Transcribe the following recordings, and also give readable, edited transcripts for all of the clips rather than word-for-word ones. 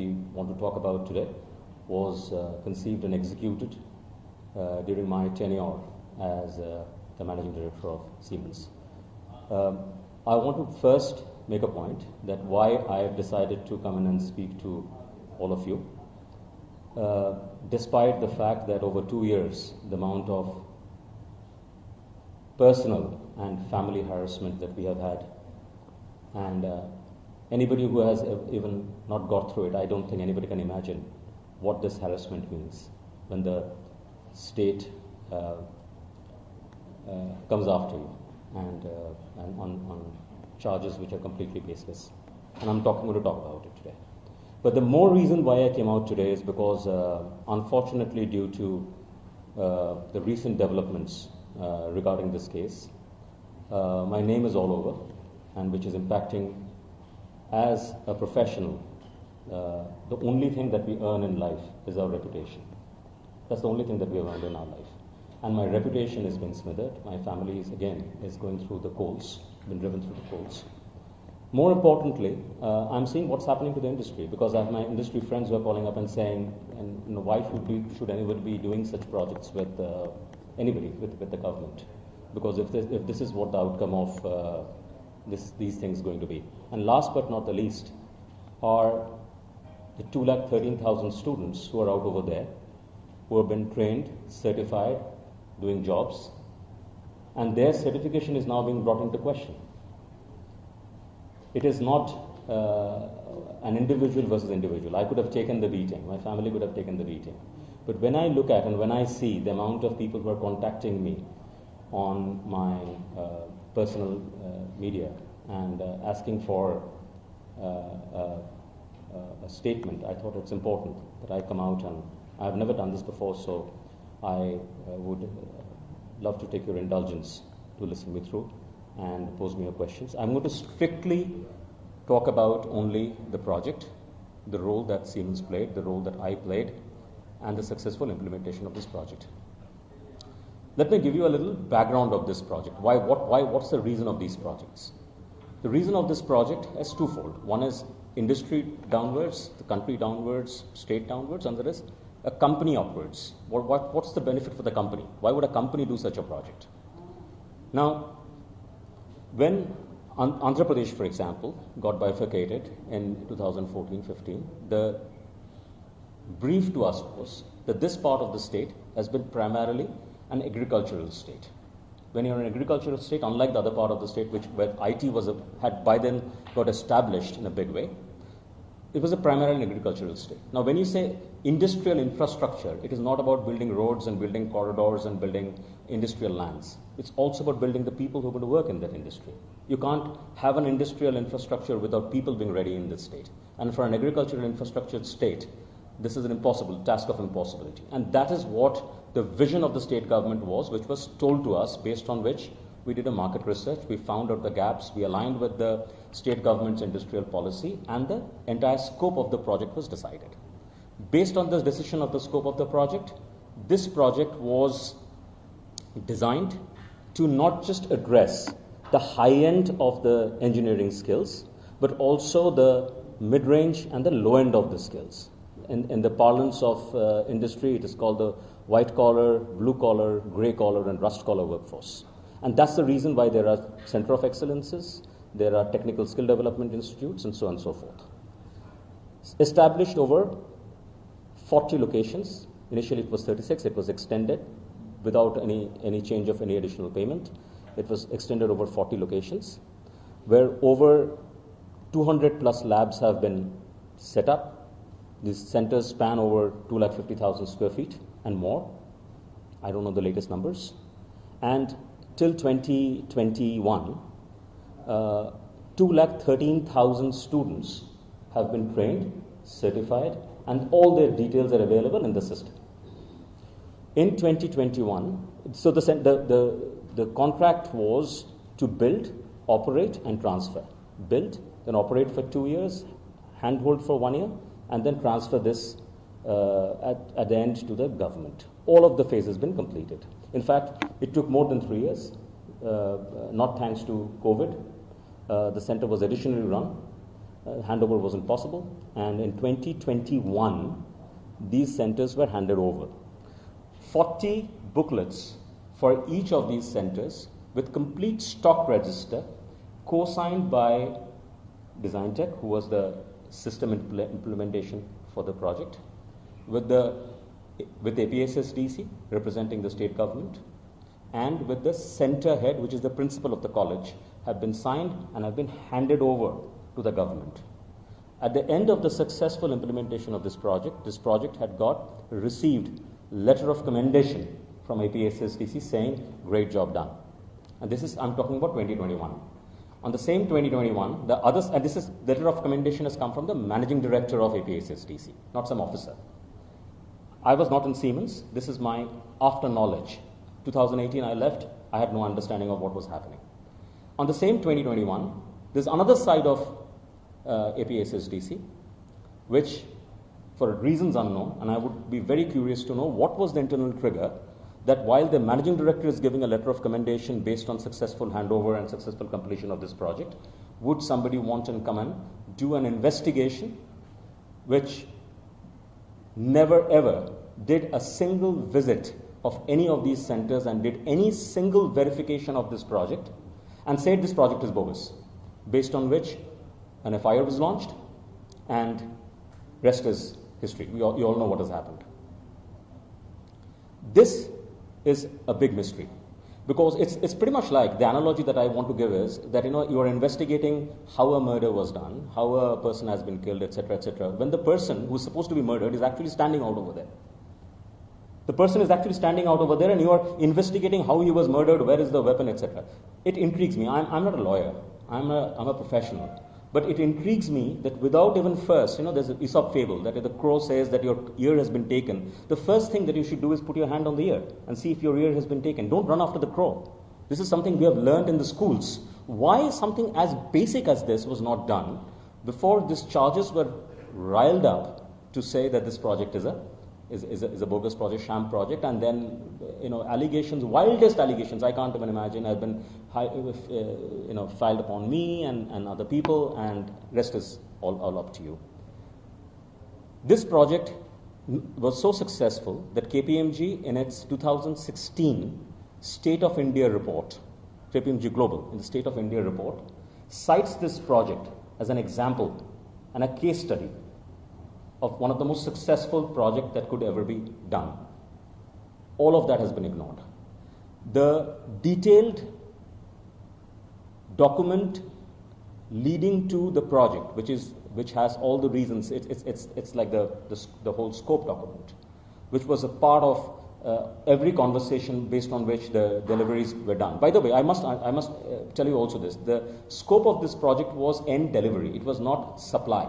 we want to talk about today was conceived and executed during my tenure as the Managing Director of Siemens. I want to first make a point that why I have decided to come in and speak to all of you. Despite the fact that over 2 years, the amount of personal and family harassment that we have had, and anybody who has even not got through it, I don't think anybody can imagine what this harassment means when the state comes after you and on charges which are completely baseless. And I'm going to talk about it today. But the more reason why I came out today is because, unfortunately, due to the recent developments regarding this case, my name is all over, and which is impacting, as a professional, the only thing that we earn in life is our reputation. That's the only thing that we have earned in our life. And my reputation is being smothered. My family is going through the coals, been driven through the coals. More importantly, I'm seeing what's happening to the industry, because I have my industry friends who are calling up and saying, and why should anybody be doing such projects with anybody, with the government? Because if this is what the outcome of these things going to be. And last but not the least are the 213,000 students who are out over there, who have been trained, certified, doing jobs, and their certification is now being brought into question. It is not an individual versus individual. I could have taken the beating. My family could have taken the beating. But when I look at and when I see the amount of people who are contacting me on my personal media and asking for a statement, I thought it's important that I come out, and I've never done this before, so I would love to take your indulgence to listen me through and pose me your questions. I'm going to strictly talk about only the project, the role that Siemens played, the role that I played, and the successful implementation of this project. Let me give you a little background of this project. What's the reason of these projects? The reason of this project is twofold. One is industry downwards, the country downwards, state downwards, and there is a company upwards. What's the benefit for the company? Why would a company do such a project? Now, when Andhra Pradesh, for example, got bifurcated in 2014-15, the brief to us was that this part of the state has been primarily an agricultural state. When you're an agricultural state, unlike the other part of the state, where IT had by then got established in a big way, it was a primarily an agricultural state. Now, when you say industrial infrastructure, it is not about building roads and building corridors and building industrial lands. It's also about building the people who are going to work in that industry. You can't have an industrial infrastructure without people being ready in this state. And for an agricultural infrastructure state, this is an impossible task of impossibility. And that is what the vision of the state government was, which was told to us, based on which we did a market research, we found out the gaps, we aligned with the state government's industrial policy, and the entire scope of the project was decided. Based on this decision of the scope of the project, this project was designed to not just address the high end of the engineering skills, but also the mid-range and the low end of the skills. In the parlance of industry, it is called the white-collar, blue-collar, grey-collar, and rust-collar workforce. And that's the reason why there are Center of Excellences, there are technical skill development institutes, and so on and so forth. Established over 40 locations. Initially it was 36, it was extended without any change of any additional payment. It was extended over 40 locations, where over 200 plus labs have been set up. These centers span over 250,000 square feet and more. I don't know the latest numbers. And till 2021, 213,000 students have been trained, certified, and all their details are available in the system. In 2021, so the contract was to build, operate, and transfer. Build, then operate for 2 years, handhold for 1 year, and then transfer this at the end to the government. All of the phases has been completed. In fact, it took more than 3 years, not thanks to COVID. The center was additionally run, handover wasn't possible, and in 2021, these centers were handed over. 40 booklets for each of these centers with complete stock register, co-signed by Design Tech, who was the system implementation for the project, with APSSDC representing the state government, and with the center head, which is the principal of the college, have been signed and have been handed over to the government. At the end of the successful implementation of this project had received letter of commendation from APSSDC saying, great job done. And this is, I'm talking about 2021. On the same 2021, the others, and this is, letter of commendation has come from the managing director of APSSDC, not some officer. I was not in Siemens. This is my after knowledge. 2018, I left. I had no understanding of what was happening. On the same 2021, there's another side of APSSDC, which, for reasons unknown, and I would be very curious to know what was the internal trigger that while the managing director is giving a letter of commendation based on successful handover and successful completion of this project, would somebody want to come and do an investigation which never ever did a single visit of any of these centers and did any single verification of this project and said this project is bogus, based on which an FIR was launched, and rest is history. You all know what has happened. This is a big mystery, because it's pretty much like, the analogy that I want to give is that, you are investigating how a murder was done, how a person has been killed, etc., etc., when the person who is supposed to be murdered is actually standing out over there. The person is actually standing out over there, and you are investigating how he was murdered, where is the weapon, etc. It intrigues me. I'm not a lawyer. I'm a professional. But it intrigues me that without even first, there's an Aesop fable that if the crow says that your ear has been taken, the first thing that you should do is put your hand on the ear and see if your ear has been taken. Don't run after the crow. This is something we have learned in the schools. Why something as basic as this was not done before these charges were riled up to say that this project is a bogus project, sham project, and then allegations, wildest allegations I can't even imagine, have been filed upon me and other people, and rest is all up to you. This project was so successful that KPMG, in its 2016 State of India report, KPMG Global in the State of India report, cites this project as an example and a case study of one of the most successful projects that could ever be done. All of that has been ignored. The detailed document leading to the project, which has all the reasons, it's like the whole scope document, which was a part of every conversation based on which the deliveries were done. By the way, I must tell you also this: the scope of this project was end delivery. It was not supply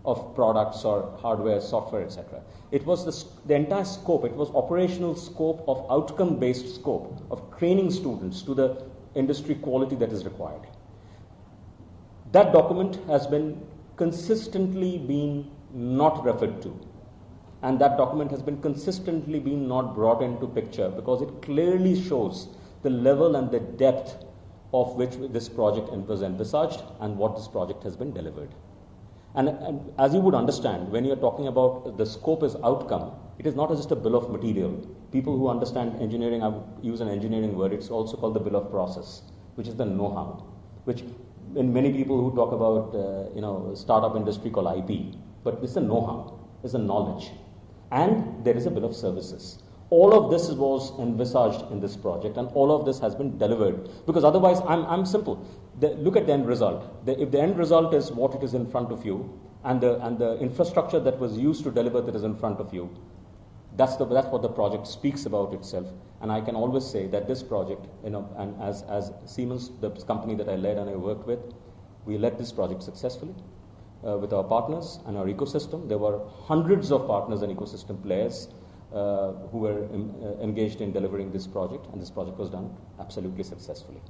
of products or hardware, software, etc. It was the entire scope. It was operational scope of outcome-based scope of training students to the industry quality that is required. That document has been consistently been not referred to, and that document has been consistently been not brought into picture, because it clearly shows the level and the depth of which this project was envisaged and what this project has been delivered. And as you would understand, when you are talking about the scope as outcome, it is not just a bill of material. People who understand engineering, I would use an engineering word, it's also called the bill of process, which is the know-how, which in many people who talk about startup industry call IP, but it's a know-how, it's a knowledge, and there is a bill of services. All of this was envisaged in this project, and all of this has been delivered, because otherwise I'm simple. Look at the end result. If the end result is what it is in front of you, and the infrastructure that was used to deliver that is in front of you, that's what the project speaks about itself. And I can always say that this project, and as Siemens, the company that I led and I worked with, we led this project successfully with our partners and our ecosystem. There were hundreds of partners and ecosystem players who were engaged in delivering this project, and this project was done absolutely successfully.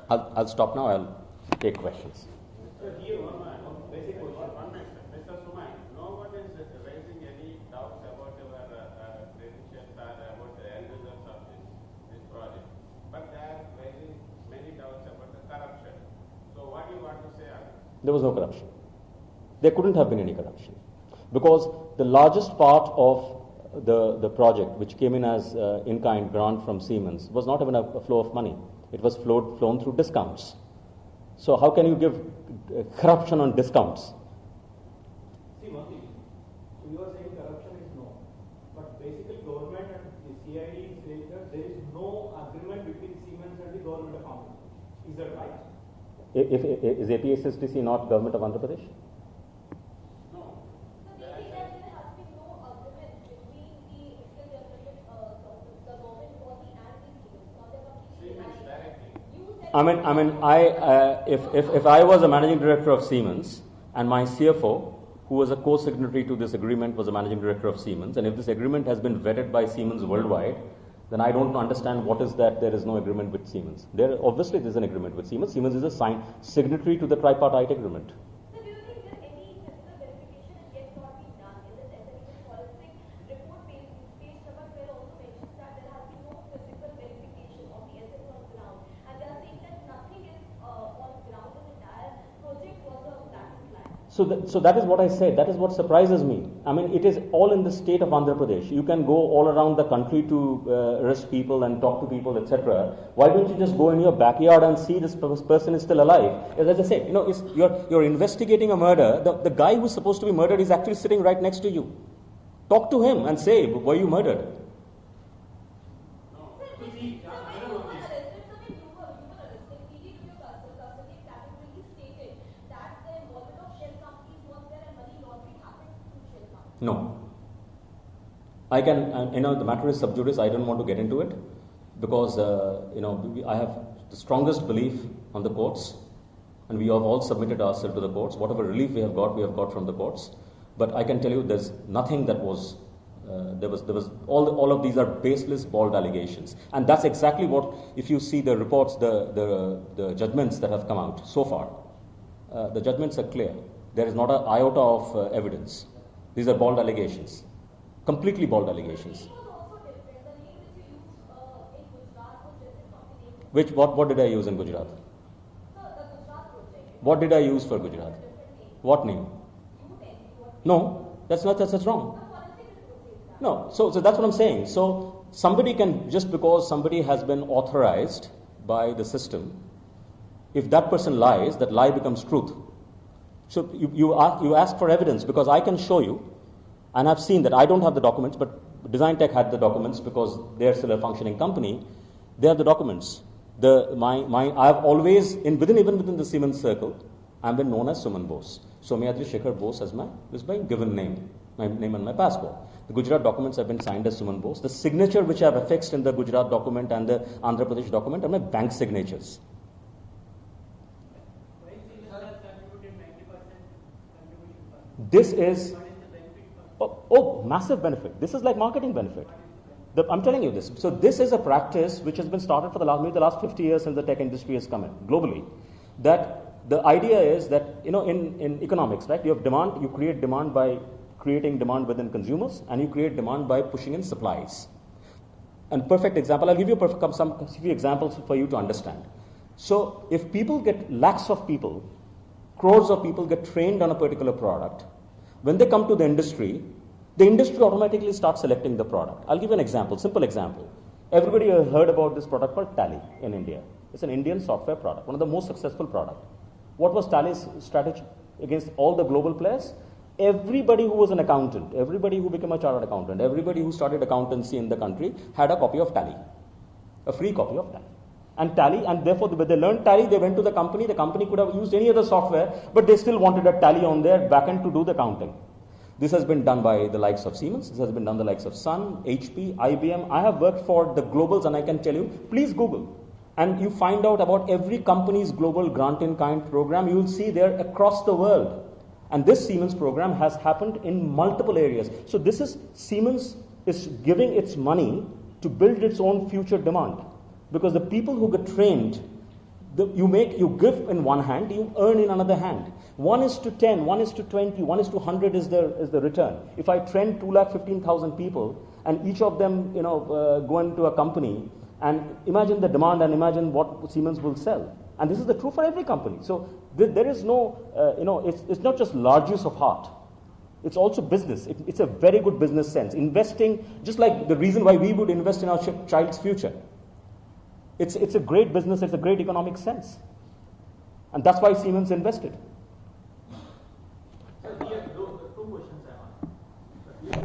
I'll stop now. I'll take questions. So here one basic question. Mr. Suman, no one is raising any doubts about your credentials or about the end results of this project, but they are raising many doubts about the corruption. So what do you want to say on that? There was no corruption. there couldn't have been any corruption. Because the largest part of the project, which came in as in-kind grant from Siemens, was not even a flow of money. It was flown through discounts. So how can you give corruption on discounts? See, one thing, you are saying corruption is no, but basically government and the CID is saying that there is no agreement between Siemens and the government of Andhra Pradesh. Is that right? Is APSSTC not government of Andhra Pradesh? If I was a managing director of Siemens and my CFO, who was a co-signatory to this agreement, was a managing director of Siemens, and if this agreement has been vetted by Siemens worldwide, then I don't understand what is that there is no agreement with Siemens. Obviously there is an agreement with Siemens. Siemens is a signatory to the tripartite agreement. So do you think that any physical verification has yet not been done in this SME forensic report page number 12 also mentions that there has been no physical verification of the assets on ground, and they are saying that nothing is on ground. The entire project was a black and white. So that is what I said. That is what surprises me. I mean, it is all in the state of Andhra Pradesh. You can go all around the country to arrest people and talk to people, etc. Why don't you just go in your backyard and see this person is still alive? As I said, you're investigating a murder. The guy who's supposed to be murdered is actually sitting right next to you. Talk to him and say, were you murdered? No. I can, the matter is sub judice. I don't want to get into it because, I have the strongest belief on the courts, and we have all submitted ourselves to the courts. Whatever relief we have got from the courts. But I can tell you there's nothing that was, there was all of these are baseless, bald allegations. And that's exactly what, if you see the reports, the judgments that have come out so far, the judgments are clear. There is not an iota of evidence. These are bald allegations, completely bald allegations. What did I use in Gujarat? What did I use for Gujarat? What name? No, that's wrong. No, so that's what I'm saying. So somebody can, just because somebody has been authorized by the system, if that person lies, that lie becomes truth. So you ask for evidence because I can show you, and I've seen that. I don't have the documents, but Design Tech had the documents because they're still a functioning company. They have the documents. I've always even within the Siemens circle, I've been known as Suman Bose. Somyadri Shekhar Bose is my given name, my name on my passport. The Gujarat documents have been signed as Suman Bose. The signature which I've affixed in the Gujarat document and the Andhra Pradesh document are my bank signatures. This is massive benefit. This is like marketing benefit. I'm telling you this. So this is a practice which has been started for the last 50 years since the tech industry has come in globally. That the idea is that in economics, right? You have demand. You create demand by creating demand within consumers, and you create demand by pushing in supplies. And perfect example. I'll give you some few examples for you to understand. So if people lakhs of people, crores of people get trained on a particular product, when they come to the industry automatically starts selecting the product. I'll give you an example, simple example. Everybody has heard about this product called Tally in India. It's an Indian software product, one of the most successful products. What was Tally's strategy against all the global players? Everybody who was an accountant, everybody who became a chartered accountant, everybody who started accountancy in the country had a copy of Tally, a free copy of Tally. And therefore when they learned Tally, they went to the company could have used any other software, but they still wanted a Tally on their backend to do the accounting. This has been done by the likes of Siemens, this has been done by the likes of Sun, HP, IBM. I have worked for the globals, and I can tell you, please Google. And you find out about every company's global grant-in-kind program. You will see there across the world. And this Siemens program has happened in multiple areas. So Siemens is giving its money to build its own future demand. Because the people who get trained, you give in one hand, you earn in another hand. 1:10, 1:20, 1:100 is the return. If I train 2,15,000 people, and each of them go into a company, and imagine the demand and imagine what Siemens will sell. And this is the true for every company. So There is no, it's not just large use of heart. It's also business. It's a very good business sense. Investing, just like the reason why we would invest in our child's future. It's a great business, it's a great economic sense. And that's why Siemens invested. Sir, here, two questions I have. If you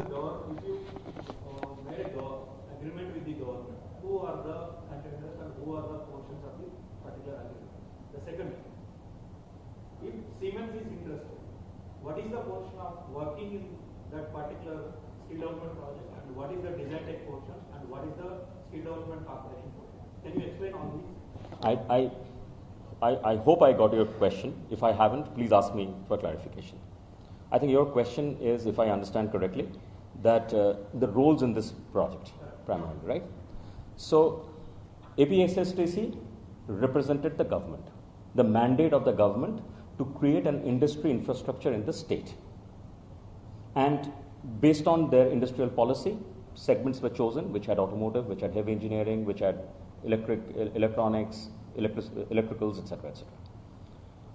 made a agreement with the government, who are the contenders and who are the portions of the particular agreement? The second, if Siemens is interested, what is the portion of working in that particular skill development project, and what is the design tech portion, and what is the skill development corporation portion? Can you explain all these? I hope I got your question. If I haven't, please ask me for clarification. I think your question is, if I understand correctly, that the roles in this project, primarily, right? So, APSSTC represented the government, the mandate of the government to create an industry infrastructure in the state. And based on their industrial policy, segments were chosen which had automotive, which had heavy engineering, which had electronics, electricals, etc., etc.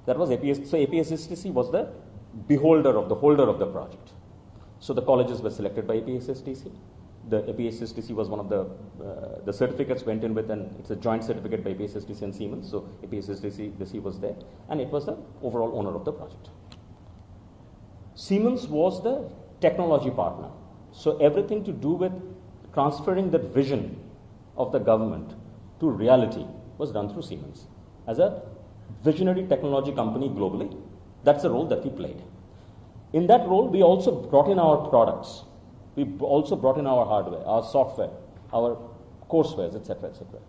That was APS. So APSSTC was the holder of the project. So the colleges were selected by APSSTC. The APSSTC was one of the certificates went in with, and it's a joint certificate by APSSTC and Siemens. So APSSTC was there, and it was the overall owner of the project. Siemens was the technology partner. So everything to do with transferring that vision of the government to reality was done through Siemens. As a visionary technology company globally, that's the role that we played. In that role, we also brought in our products. We also brought in our hardware, our software, our coursewares, etc., etc.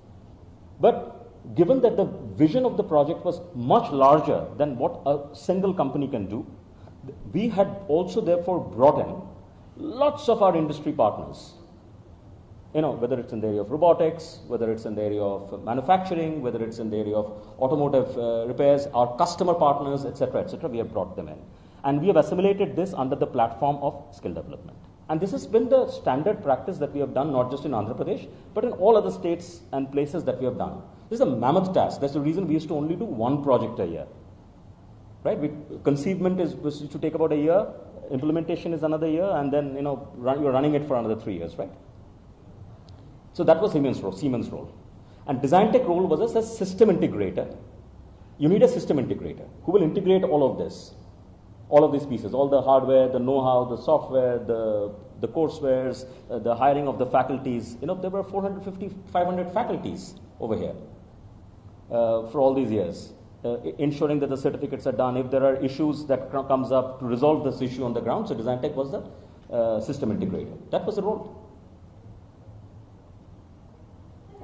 But given that the vision of the project was much larger than what a single company can do, we had also therefore brought in lots of our industry partners. Whether it's in the area of robotics, whether it's in the area of manufacturing, whether it's in the area of automotive repairs, our customer partners, etc., we have brought them in. And we have assimilated this under the platform of skill development. And this has been the standard practice that we have done, not just in Andhra Pradesh, but in all other states and places that we have done. This is a mammoth task. That's the reason we used to only do one project a year. Right? Conceivement was to take about a year, implementation is another year, and then you're running it for another 3 years, right? So that was Siemens' role. And design tech role was as a system integrator. You need a system integrator who will integrate all of this, all of these pieces, all the hardware, the know-how, the software, the coursewares, the hiring of the faculties. There were 450, 500 faculties over here for all these years, ensuring that the certificates are done. If there are issues that comes up, to resolve this issue on the ground, so design tech was the system integrator. That was the role.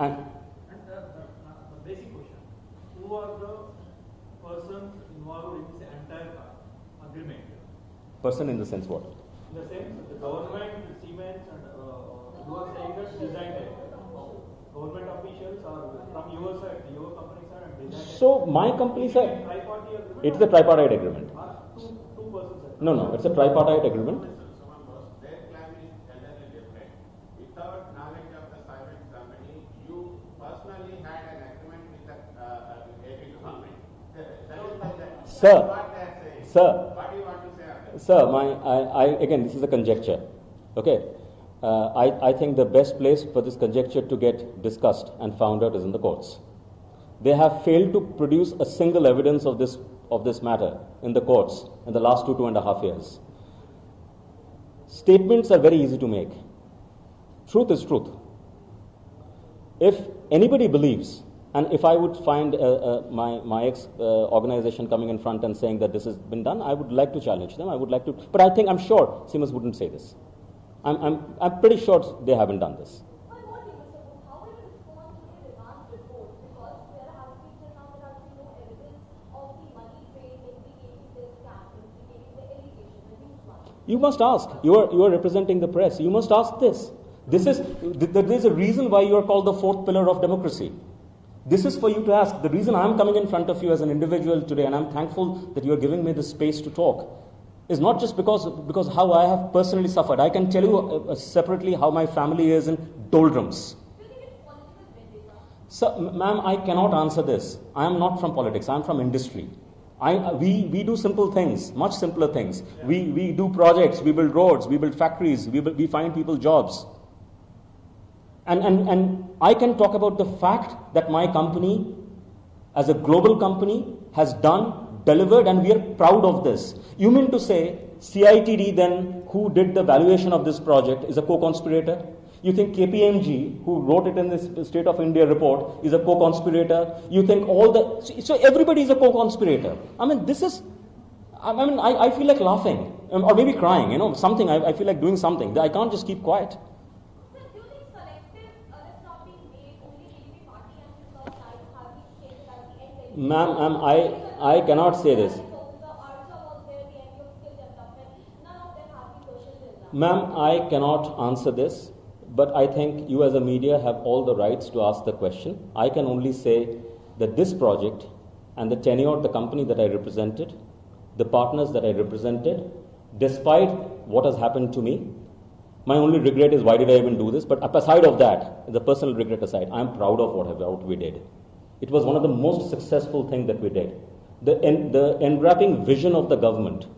And the basic question, who are the persons involved in this entire agreement? Person in the sense what? In the sense, the government, Siemens, and you are saying that design tech. Government officials are from your side, your company side, and design tech. So my company side, Tripartite agreement? it's a tripartite agreement. Two persons. No, it's a tripartite agreement. Suman Bose, their claim is entirely different. Without knowledge of the Siemens company, you personally had an agreement with the AP company. Sir, What they are saying. sir, What do you want to say on that? Sir, again, this is a conjecture. Okay, I think the best place for this conjecture to get discussed and found out is in the courts. They have failed to produce a single evidence of this matter in the courts in the last 2.5 years. Statements are very easy to make. Truth is truth. If anybody believes, and if I would find my ex-organization coming in front and saying that this has been done, I would like to challenge them. I would like to, but I'm sure Siemens wouldn't say this. I'm pretty sure they haven't done this. But what do you say? How will you respond to the demand report? Because there has been till now there has been no evidence of the money trail implicating this scam, implicating the allegation, the news one. You must ask. You are representing the press. You must ask this. There is a reason why you are called the fourth pillar of democracy. This is for you to ask. The reason I am coming in front of you as an individual today, and I'm thankful that you are giving me the space to talk, is not just because how I have personally suffered. I can tell you separately how my family is in doldrums. Do you think it's political vendetta? So, ma'am, I cannot answer this. I am not from politics. I am from industry. We do simple things, much simpler things. We do projects, we build roads, we build factories, we find people jobs. And I can talk about the fact that my company, as a global company, has delivered, and we are proud of this. You mean to say CITD then, who did the valuation of this project, is a co-conspirator? You think KPMG, who wrote it in this State of India report, is a co-conspirator? You think so everybody is a co-conspirator. I mean, I feel like laughing, or maybe crying, something. I feel like doing something. I can't just keep quiet. Sir, do you think selective arrests not being made, only TDP party and the first time have been stated at the end? Ma'am, I cannot say this. Ma'am, I cannot answer this, but I think you as a media have all the rights to ask the question. I can only say that this project and the tenure of the company that I represented, the partners that I represented, despite what has happened to me, my only regret is why did I even do this? But aside of that, the personal regret aside, I am proud of what we did. It was one of the most successful things that we did. The enwrapping vision of the government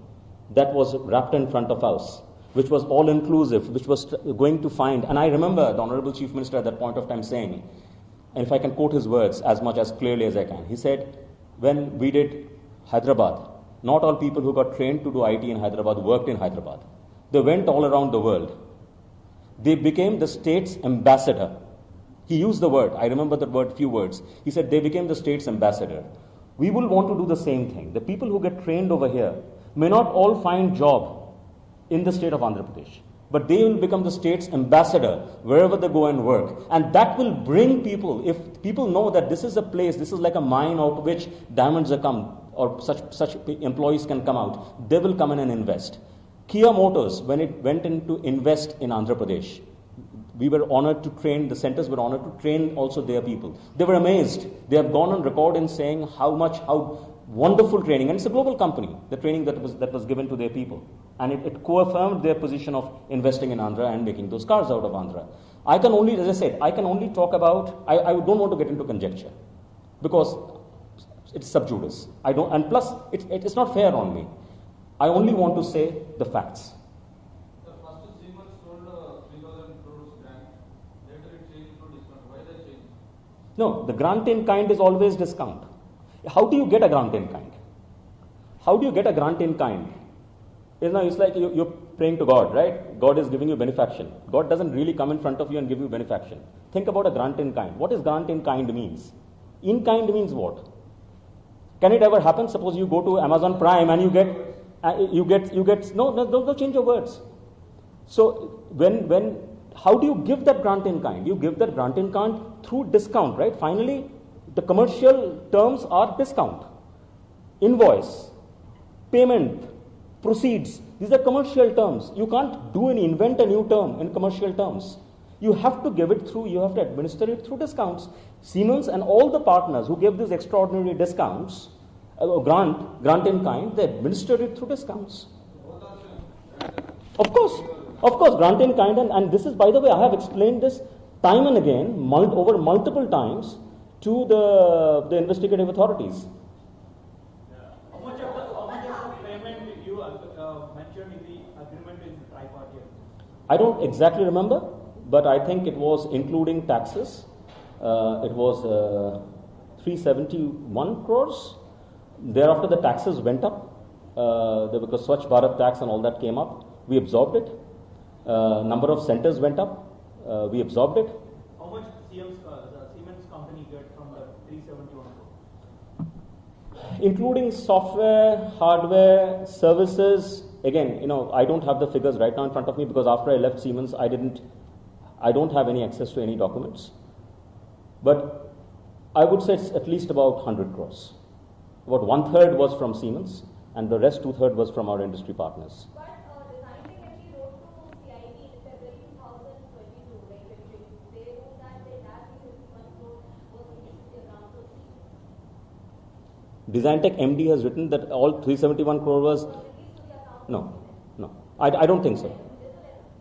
that was wrapped in front of us, which was all-inclusive, which was going to find, and I remember the Honorable Chief Minister at that point of time saying, and if I can quote his words as much as clearly as I can, he said, when we did Hyderabad, not all people who got trained to do IT in Hyderabad worked in Hyderabad. They went all around the world. They became the state's ambassador. He used the word, I remember that word, few words. He said they became the state's ambassador. We will want to do the same thing. The people who get trained over here may not all find job in the state of Andhra Pradesh, but they will become the state's ambassador wherever they go and work. And that will bring people, if people know that this is a place, this is like a mine out of which diamonds are come, or such employees can come out, they will come in and invest. Kia Motors, when it went in to invest in Andhra Pradesh, we were honored to train, the centers were honored to train also their people. They were amazed. They have gone on record in saying how wonderful training, and it's a global company, the training that was given to their people. And it co-affirmed their position of investing in Andhra and making those cars out of Andhra. I can only, as I said, I can only talk about, I don't want to get into conjecture, because it's sub judice. And plus, it's not fair on me. I only want to say the facts. The first Siemens sold 3,000 crores grant. Later it changed to discount. Why the change? No, the grant in kind is always discount. How do you get a grant in kind? How do you get a grant in kind? It's like you're praying to God, right? God is giving you benefaction. God doesn't really come in front of you and give you benefaction. Think about a grant in kind. What is grant in kind means? In kind means what? Can it ever happen? Suppose you go to Amazon Prime and you get no change of words. So how do you give that grant in kind? You give that grant in kind through discount, right? Finally, the commercial terms are discount, invoice, payment, proceeds. These are commercial terms. You can't invent a new term in commercial terms. You have to give it through, you have to administer it through discounts. Siemens and all the partners who gave these extraordinary discounts, grant in kind, they administered it through discounts. Of course, grant in kind, and this is, by the way, I have explained this time and again, over multiple times, to the investigative authorities. How much of the payment you mentioned in the agreement is tripartite? I don't exactly remember, but I think it was including taxes. It was 371 crores. Thereafter, the taxes went up because Swachh Bharat tax and all that came up. We absorbed it. Number of centers went up. We absorbed it. How much Siemens company get from the 371 crore? Including software, hardware, services. Again, I don't have the figures right now in front of me because after I left Siemens, I don't have any access to any documents. But I would say it's at least about 100 crores. About 1/3 was from Siemens, and the rest 2/3 was from our industry partners. But designing MD wrote to CID in February 2022, they wrote that the entire 351 crore was released to the account of Siemens. Designtech MD has written that all 371 crore was... No. I don't think so.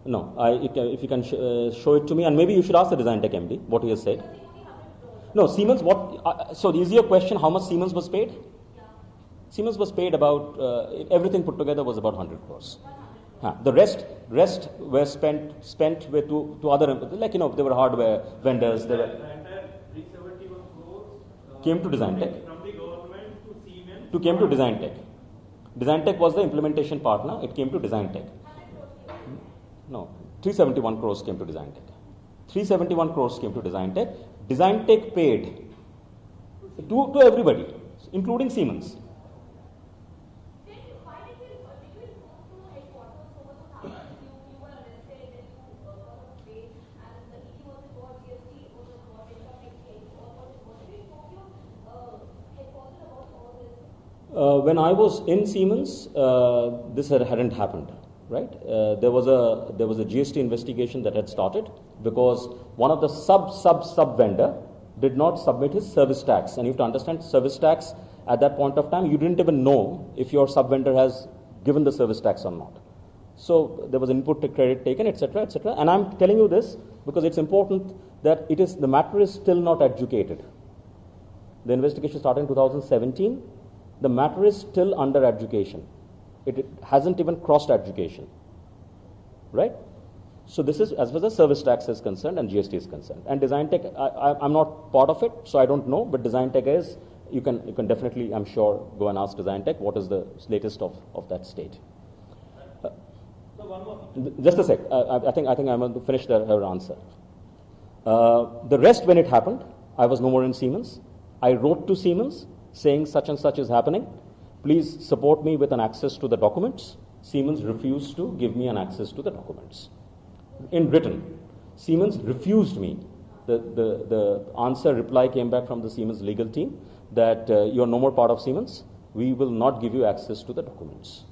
No. If you can show it to me, and maybe you should ask the Designtech MD what he has said. No, Siemens, what... so is your question how much Siemens was paid? Siemens was paid about, everything put together was about 100 crores. The rest were spent with to other, like, there were hardware vendors. There were, The entire 371 crores came to Design Tech. from the government to Siemens. Came to Design Tech. Design Tech was the implementation partner. It came to Design Tech. No, 371 crores came to Design Tech. 371 crores came to Design Tech. Design Tech paid to everybody, including Siemens. When I was in Siemens, this hadn't happened, right? There was a GST investigation that had started because one of the sub vendor did not submit his service tax, and you have to understand service tax at that point of time you didn't even know if your sub vendor has given the service tax or not. So there was input to credit taken, etc., etc. And I'm telling you this because it's important that the matter is still not adjudicated. The investigation started in 2017. The matter is still under adjudication. It hasn't even crossed adjudication, right? So this is as far as the service tax is concerned and GST is concerned. And Design Tech, I'm not part of it, so I don't know. But Design Tech is, you can definitely, I'm sure, go and ask Design Tech what is the latest of that state. So one more thing. Just a sec. I think I'm going to finish her answer. The rest, when it happened, I was no more in Siemens. I wrote to Siemens saying such and such is happening. Please support me with an access to the documents. Siemens refused to give me an access to the documents. In written, Siemens refused me. The answer reply came back from the Siemens legal team that you are no more part of Siemens. We will not give you access to the documents.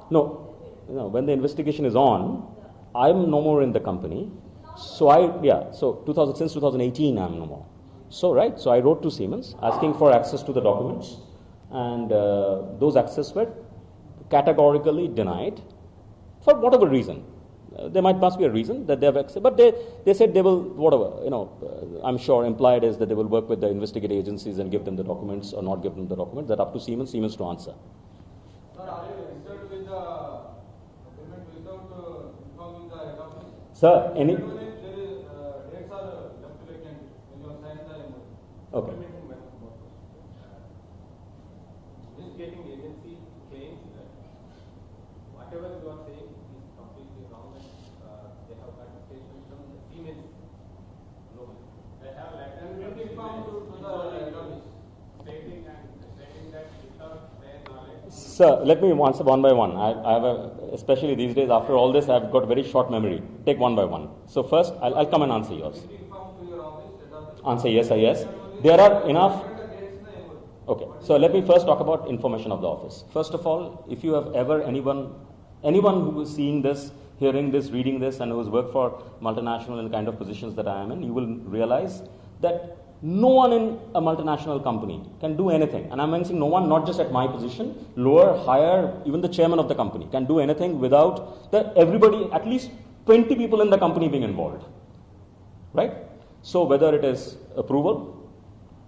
No, when the investigation is on, I'm no more in the company. So since 2018 I'm no more. So I wrote to Siemens asking for access to the documents, and those access were categorically denied for whatever reason. There must be a reason that they have access, but they said they will, whatever, I'm sure implied is that they will work with the investigative agencies and give them the documents or not give them the documents. That up to Siemens to answer. Sir, are you registered with the agreement without informing the head office? Sir, any... Dates are left vacant when you sign the MOU. Okay. Investigating agency claims that whatever you are saying is completely wrong, and they have got statement from the Siemens global. They have letters And will be informed to the head office. stating that without their knowledge. Sir, let me answer one by one. I have especially these days, after all this, I've got very short memory. Take one by one. So first, I'll come and answer yours. Will be informed to your office, head office. Answer yes. There are enough. Okay, so let me first talk about information of the office. First of all, if you have ever anyone who is seeing this, hearing this, reading this, and who has worked for multinational and kind of positions that I am in, you will realize that no one in a multinational company can do anything. And I'm mentioning no one, not just at my position, lower, higher, even the chairman of the company can do anything without everybody, at least 20 people in the company being involved. Right? So whether it is approval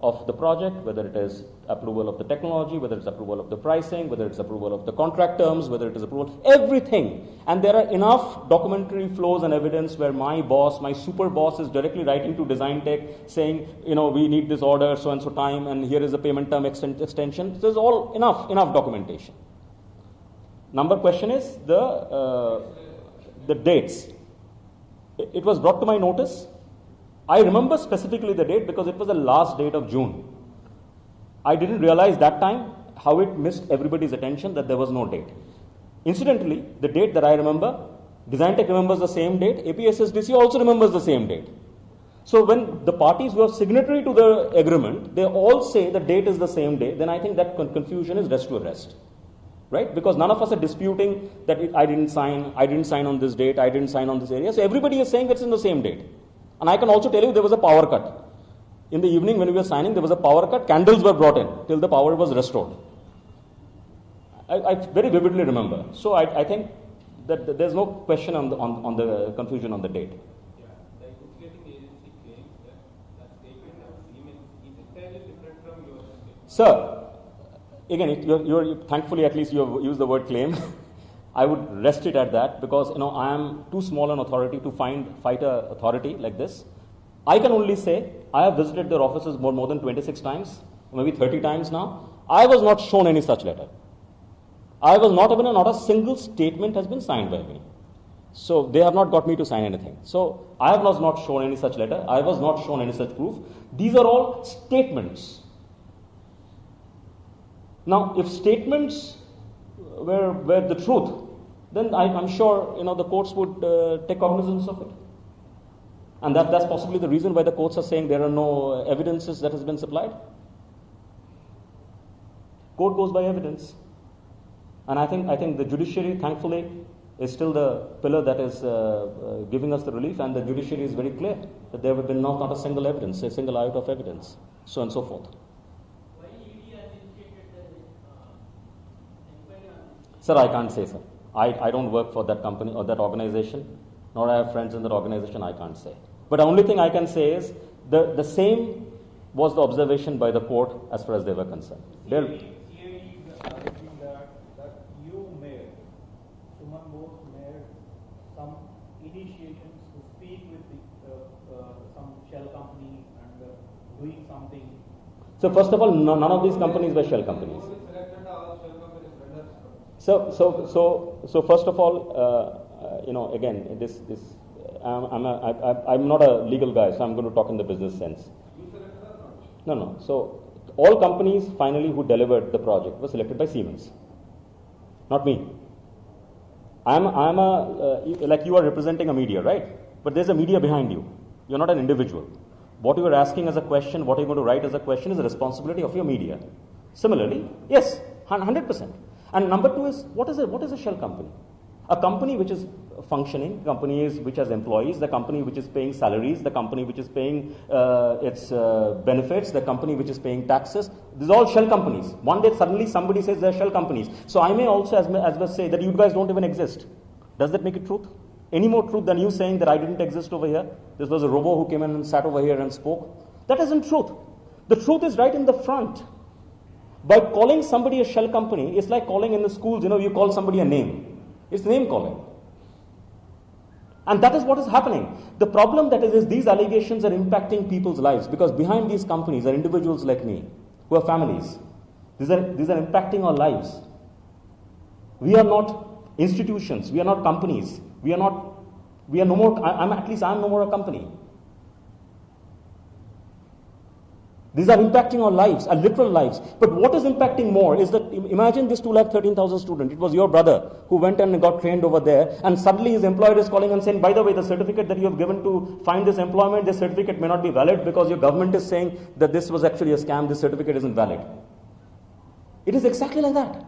of the project, whether it is approval of the technology, whether it's approval of the pricing, whether it's approval of the contract terms, whether it is approval, everything. And there are enough documentary flows and evidence where my boss, my super boss, is directly writing to Design Tech saying, we need this order, so and so time, and here is the payment term extension. There's all enough documentation. Number question is the dates. It was brought to my notice. I remember specifically the date because it was the last date of June. I didn't realize that time how it missed everybody's attention that there was no date. Incidentally, the date that I remember, Design Tech remembers the same date, APSSDC also remembers the same date. So when the parties who are signatory to the agreement, they all say the date is the same day, then I think that confusion is rest to rest. Right? Because none of us are disputing that I didn't sign on this date, I didn't sign on this area. So everybody is saying it's in the same date. And I can also tell you there was a power cut. In the evening when we were signing, there was a power cut. Candles were brought in till the power was restored. I very vividly remember. So I think that there's no question on the confusion on the date. Yeah, the investigating agency claims that the statement of Siemens is entirely different from your statement. Sir, again, thankfully at least you have used the word claim. I would rest it at that because I am too small an authority to fight a authority like this. I can only say I have visited their offices more than 26 times, maybe 30 times now. I was not shown any such letter. I was not a single statement has been signed by me. So they have not got me to sign anything. So I was not shown any such letter. I was not shown any such proof. These are all statements. Now, if statements were the truth, then I'm sure the courts would take cognizance of it. And that's possibly the reason why the courts are saying there are no evidences that has been supplied. Court goes by evidence. And I think the judiciary, thankfully, is still the pillar that is giving us the relief, and the judiciary is very clear that there have been not a single evidence, a single iota of evidence, so on and so forth. Why ED has initiated the inquiry on this? Sir, I can't say, sir. I don't work for that company or that organization, nor I have friends in that organization, I can't say. But the only thing I can say is the same was the observation by the court as far as they were concerned. CID is arguing that you made, Suman Bose made some initiations to speak with some shell company and doing something. So first of all, none of these companies were shell companies. So first of all, again, this I'm not a legal guy, so I'm going to talk in the business sense. No. So all companies finally who delivered the project were selected by Siemens, not me. I'm like you are representing a media, right? But there's a media behind you. You're not an individual. What you are asking as a question, what you're going to write as a question is the responsibility of your media. Similarly, yes, 100%. And number two is, what is a shell company? A company which is functioning, companies which has employees, the company which is paying salaries, the company which is paying its benefits, the company which is paying taxes. These are all shell companies. One day suddenly somebody says they're shell companies. So I may also as well say that you guys don't even exist. Does that make it truth? Any more truth than you saying that I didn't exist over here? This was a robo who came in and sat over here and spoke. That isn't truth. The truth is right in the front. By calling somebody a shell company, it's like calling in the schools, you call somebody a name. It's name calling. And that is what is happening. The problem that is these allegations are impacting people's lives because behind these companies are individuals like me who have families. These are impacting our lives. We are not institutions. We are not companies. We are no more, I'm no more a company. These are impacting our lives, our literal lives. But what is impacting more is that, imagine this 213,000 student. It was your brother who went and got trained over there, and suddenly his employer is calling and saying, by the way, the certificate that you have given to find this employment, this certificate may not be valid because your government is saying that this was actually a scam, this certificate isn't valid. It is exactly like that.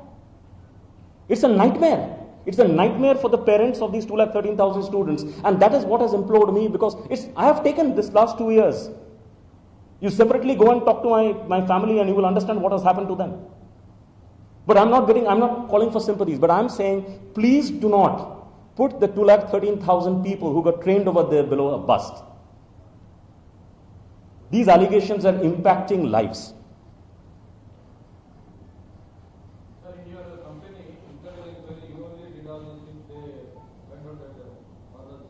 It's a nightmare. It's a nightmare for the parents of these 213,000 students. And that is what has implored me because I have taken this last 2 years. You separately go and talk to my family and you will understand what has happened to them. But I'm not calling for sympathies, but I'm saying, please do not put the 213,000 people who got trained over there below a bust. These allegations are impacting lives. Sir, in your company, you only did all these things, they went out at others.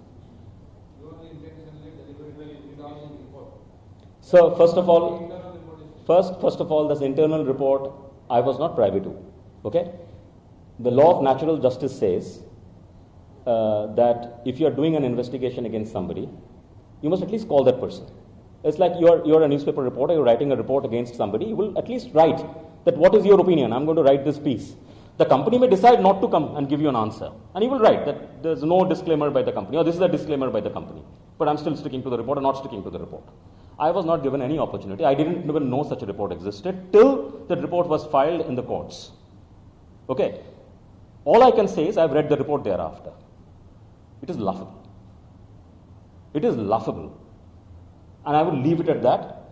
You only intentionally, deliberately did all these reports. So first of all, this internal report, I was not privy to. Okay? The law of natural justice says that if you are doing an investigation against somebody, you must at least call that person. It's like you're a newspaper reporter, you're writing a report against somebody, you will at least write that what is your opinion, I'm going to write this piece. The company may decide not to come and give you an answer. And you will write that there's no disclaimer by the company, or this is a disclaimer by the company. But I'm still sticking to the report or not sticking to the report. I was not given any opportunity. I didn't even know such a report existed till the report was filed in the courts. Okay. All I can say is I've read the report thereafter. It is laughable. It is laughable. And I will leave it at that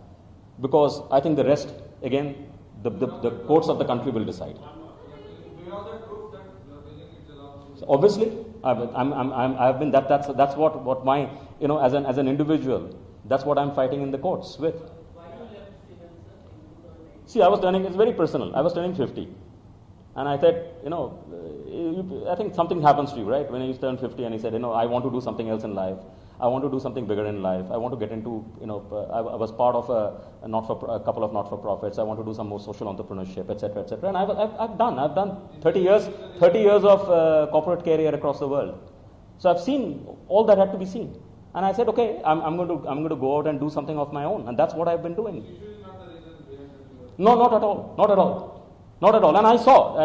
because I think the rest, again, the courts of the country will decide. Do you have that proof that you are telling it's a lawsuit? So obviously, I've been that's what my as an individual. That's what I'm fighting in the courts with. Why you left Siemens in 2008? See, I was turning, it's very personal, I was turning 50. And I said, I think something happens to you, right? When you turn 50 and he said, I want to do something else in life. I want to do something bigger in life. I want to get into, I was part of a couple of not-for-profits. I want to do some more social entrepreneurship, etc., etc. And I've done 30 years of corporate career across the world. So I've seen all that had to be seen. And I said, okay, I'm going to go out and do something of my own. And that's what I've been doing. Issue is not the reason behind it. No, not at all. Not at all. Not at all. And I saw,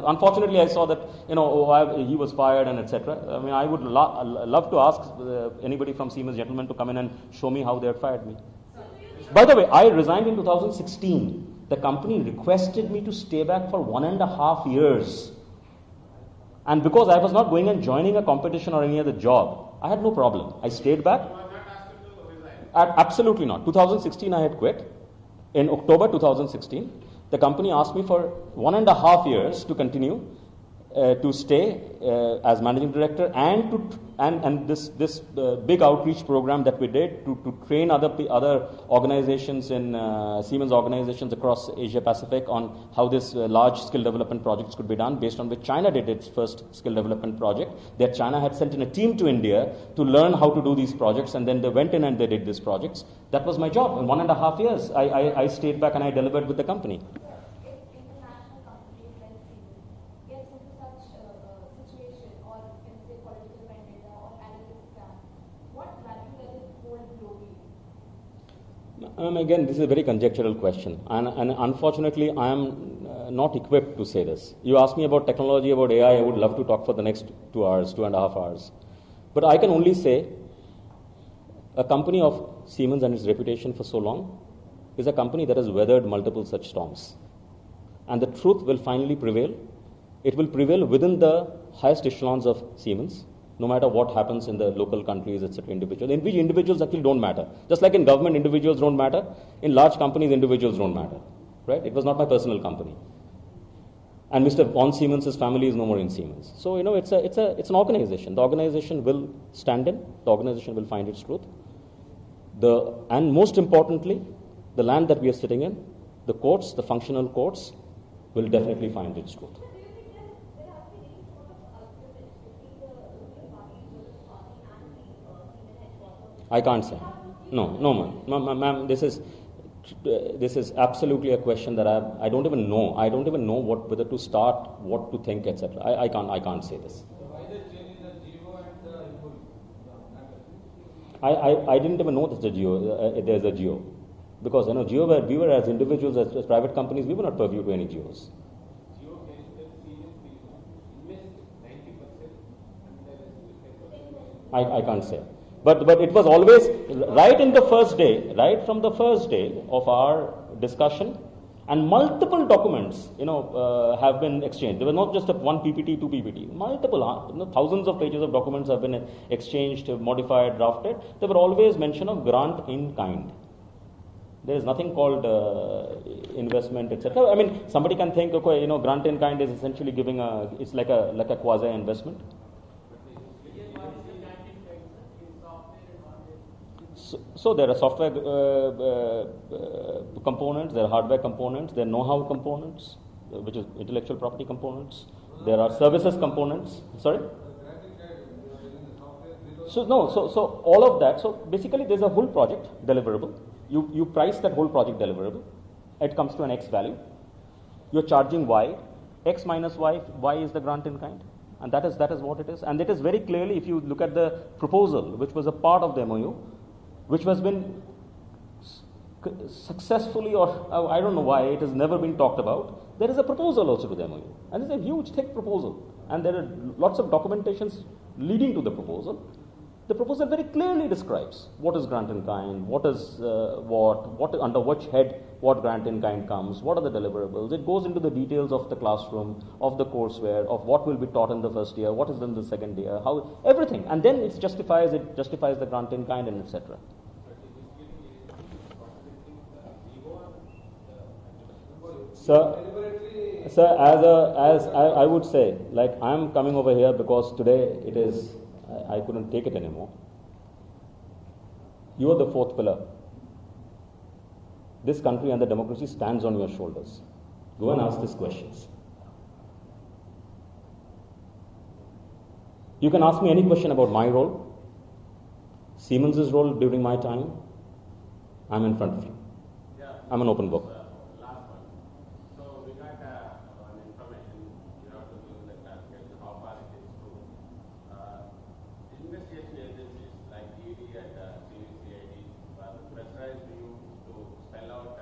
unfortunately, I saw that, he was fired and etc. I mean, I would love to ask anybody from Siemens, gentlemen, to come in and show me how they had fired me. By the way, I resigned in 2016. The company requested me to stay back for 1.5 years. And because I was not going and joining a competition or any other job, I had no problem. I stayed back. You were not asked to resign. Absolutely not. 2016, I had quit. In October 2016. The company asked me for 1.5 years to continue to stay as managing director and this big outreach program that we did to train other organizations in Siemens organizations across Asia Pacific on how this large skill development projects could be done, based on which China did its first skill development project. That China had sent in a team to India to learn how to do these projects, and then they went in and they did these projects. That was my job. In 1.5 years, I stayed back and I delivered with the company. Again, this is a very conjectural question, and unfortunately, I am not equipped to say this. You ask me about technology, about AI, I would love to talk for the next 2 hours, 2.5 hours. But I can only say a company of Siemens and its reputation for so long is a company that has weathered multiple such storms. And the truth will finally prevail. It will prevail within the highest echelons of Siemens, no matter what happens in the local countries, etc., individuals. In which individuals actually don't matter. Just like in government, individuals don't matter. In large companies, individuals don't matter. Right? It was not my personal company. And Mr. von Siemens' family is no more in Siemens. So, it's an organization. The organization will stand in. The organization will find its truth. And most importantly, the land that we are sitting in, the courts, the functional courts, will definitely find its truth. I can't say. No, ma'am. This is absolutely a question that I don't even know. I don't even know whether to start, what to think, etc. I can't say this. Why they changing the GO and the I didn't even know there's a GO. Because we were as individuals, as private companies, we were not purview to any GOs. I can't say. But it was always right from the first day of our discussion, and multiple documents, have been exchanged. There was not just one PPT, two PPT, multiple, thousands of pages of documents have been exchanged, modified, drafted. There were always mention of grant in kind. There is nothing called investment, etc. I mean, somebody can think, okay, grant in kind is essentially giving it's like a quasi investment. So there are software components, there are hardware components, there are know-how components, which is intellectual property components. There are services components. Sorry. So all of that. So basically, there's a whole project deliverable. You price that whole project deliverable. It comes to an X value. You're charging Y. X minus Y. Y is the grant in kind, and that is what it is. And it is very clearly, if you look at the proposal, which was a part of the MOU, which has been successfully, or I don't know why it has never been talked about. There is a proposal also to the MOU, and it's a huge, thick proposal, and there are lots of documentations leading to the proposal. The proposal very clearly describes what is grant in kind, what is what under which head what grant in kind comes, what are the deliverables. It goes into the details of the classroom, of the courseware, of what will be taught in the first year, what is in the second year, how everything, and then it justifies the grant in kind, and etc. Sir, as I would say, like, I am coming over here because today it is, I couldn't take it anymore. You are the fourth pillar. This country and the democracy stands on your shoulders. Go and ask these questions. You can ask me any question about my role, Siemens' role during my time. I'm in front of you. Yeah. I'm an open book. Last one. So we got one information. You have to give the clarification how far it is true. Investigation agencies like ED and CID were pressurized you to spell out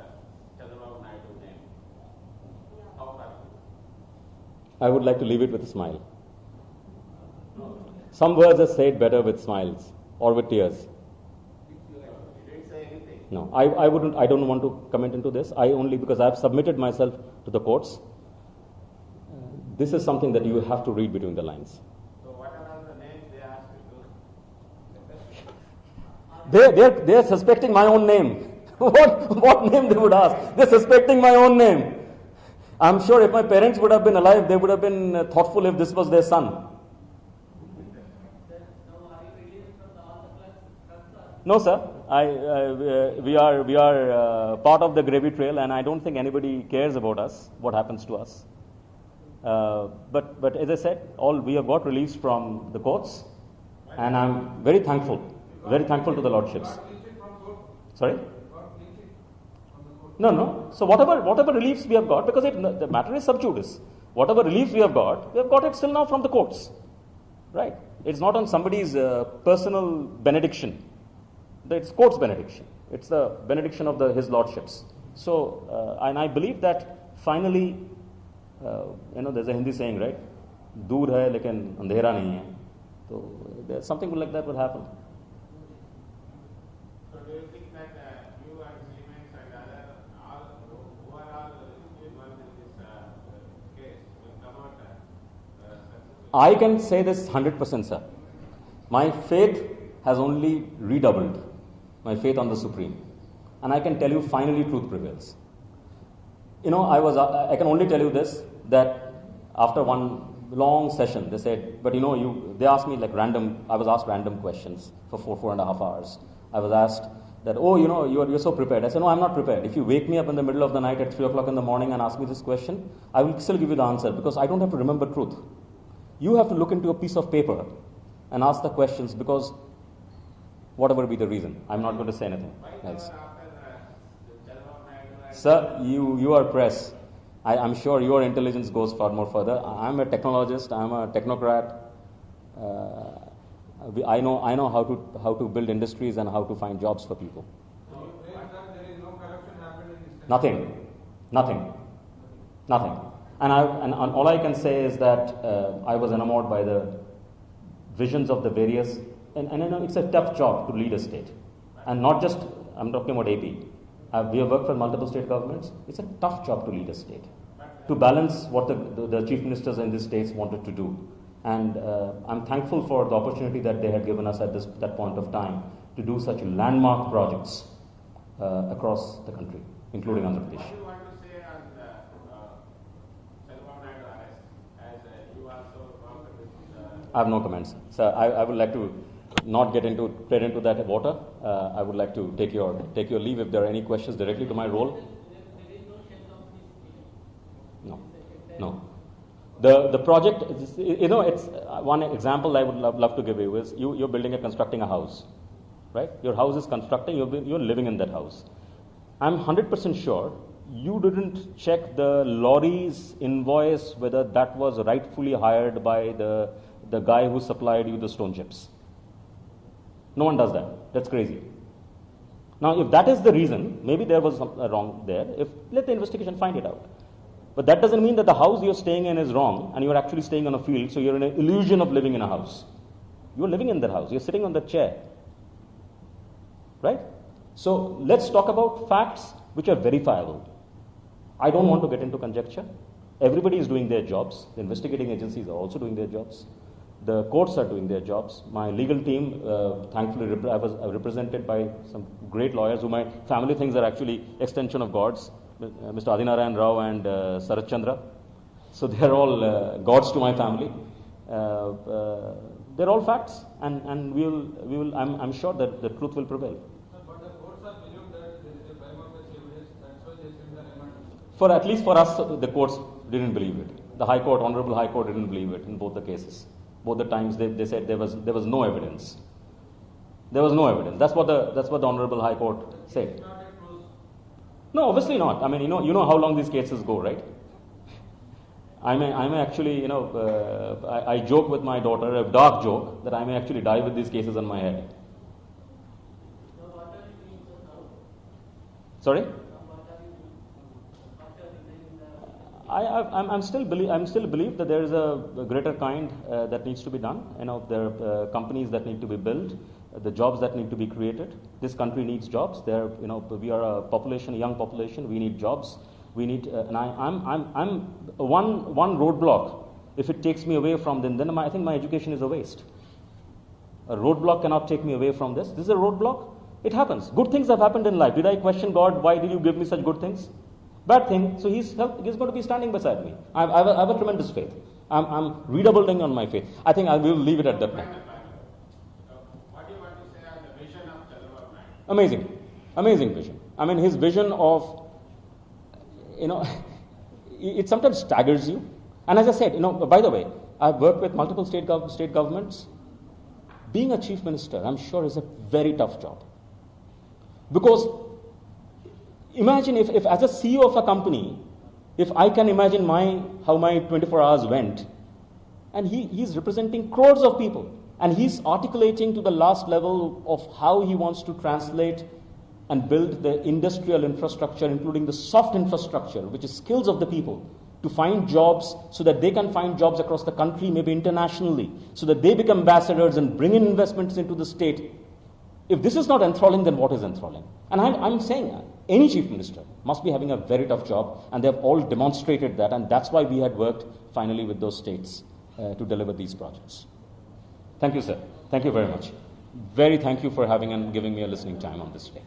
Chandrababu Naidu's name. How far is it? I would like to leave it with a smile. Some words are said better with smiles or with tears. You didn't say anything. No, I don't want to comment into this. I only, because I have submitted myself to the courts. This is something that you have to read between the lines. So what are all the names they asked you to? They are suspecting my own name. What name they would ask? They're suspecting my own name. I'm sure if my parents would have been alive, they would have been thoughtful if this was their son. No, sir. We are part of the gravy trail, and I don't think anybody cares about us, what happens to us. But as I said, we have got reliefs from the courts, and I'm very thankful to the lordships. Sorry? No. So whatever reliefs we have got, because the matter is sub judice. Whatever reliefs we have got it still now from the courts, right? It's not on somebody's personal benediction. It's court's benediction. It's the benediction of his lordships. So, and I believe that finally, there's a Hindi saying, right? Dur hai, lekin andhera nahi hai. So, something like that will happen. So do you think that you and Siemens and all who are all involved in this case will come out successful? I can say this 100%, sir. My faith has only redoubled. My faith on the Supreme. And I can tell you, finally truth prevails. I can only tell you this, that after one long session, they said, but they asked me I was asked random questions for 4.5 hours. I was asked that, you're so prepared. I said, no, I'm not prepared. If you wake me up in the middle of the night at 3 o'clock in the morning and ask me this question, I will still give you the answer, because I don't have to remember truth. You have to look into a piece of paper and ask the questions, because whatever be the reason, I'm not going to say anything else. Sir, you are press. I'm sure your intelligence goes far more further. I'm a technologist. I'm a technocrat. I know how to build industries and how to find jobs for people. So you claim that there is no corruption happened in this country? Nothing. And all I can say is that I was enamored by the visions of the various. And it's a tough job to lead a state. And not just, I'm talking about AP. We have worked for multiple state governments. It's a tough job to lead a state. To balance what the chief ministers in these states wanted to do. And I'm thankful for the opportunity that they had given us at that point of time to do such landmark projects across the country, including Andhra Pradesh. What do you want to say on the Chandrababu Naidu arrest, as you also worked with I have no comments. Sir, I would like to not get into that water. I would like to take your leave if there are any questions directly to my role. No. The project, it's one example I would love to give you is you're constructing a house, right? Your house is constructing, you're living in that house. I'm 100% sure you didn't check the lorry's invoice whether that was rightfully hired by the guy who supplied you the stone chips. No one does that. That's crazy. Now, if that is the reason, maybe there was something wrong there. Let the investigation find it out. But that doesn't mean that the house you're staying in is wrong and you're actually staying on a field, so you're in an illusion of living in a house. You're living in that house. You're sitting on that chair. Right? So, let's talk about facts which are verifiable. I don't want to get into conjecture. Everybody is doing their jobs. The investigating agencies are also doing their jobs. The courts are doing their jobs. My legal team, thankfully, I was represented by some great lawyers who my family thinks are actually extension of gods, Mr. Adinarayan Rao and Sarat Chandra. So they are all gods to my family. They're all facts, and I'm sure that the truth will prevail. But the courts are believed that there is a prima facie evidence For at least for us, the courts didn't believe it. The High Court, Honorable High Court, didn't believe it in both the cases. Both the times they said there was no evidence. There was no evidence. That's what the Honorable High Court said. No, obviously not. I mean, you know how long these cases go, right? I may actually, I joke with my daughter, a dark joke, that I may actually die with these cases on my head. Sorry? I'm still believe that there is a greater kind that needs to be done. There are companies that need to be built, the jobs that need to be created. This country needs jobs. We are a population, a young population. We need jobs. We need, and I'm one roadblock. If it takes me away from them, then I think my education is a waste. A roadblock cannot take me away from this. This is a roadblock. It happens. Good things have happened in life. Did I question God? Why did you give me such good things? Bad thing. So he's going to be standing beside me. I have a tremendous faith. I'm redoubling on my faith. I think I will leave it at that point. What do you want to say on the vision of Chandrababu Naidu? Amazing. Amazing vision. I mean, his vision of, it sometimes staggers you. And as I said, by the way, I've worked with multiple state governments. Being a chief minister, I'm sure, is a very tough job. Because imagine if as a CEO of a company, if I can imagine how my 24 hours went, and he's representing crores of people, and he's articulating to the last level of how he wants to translate and build the industrial infrastructure, including the soft infrastructure, which is skills of the people, to find jobs so that they can find jobs across the country, maybe internationally, so that they become ambassadors and bring in investments into the state. If this is not enthralling, then what is enthralling? And I'm saying any chief minister must be having a very tough job, and they have all demonstrated that, and that's why we had worked finally with those states to deliver these projects. Thank you, sir. Thank you very much. Very thank you for having and giving me a listening time on this day.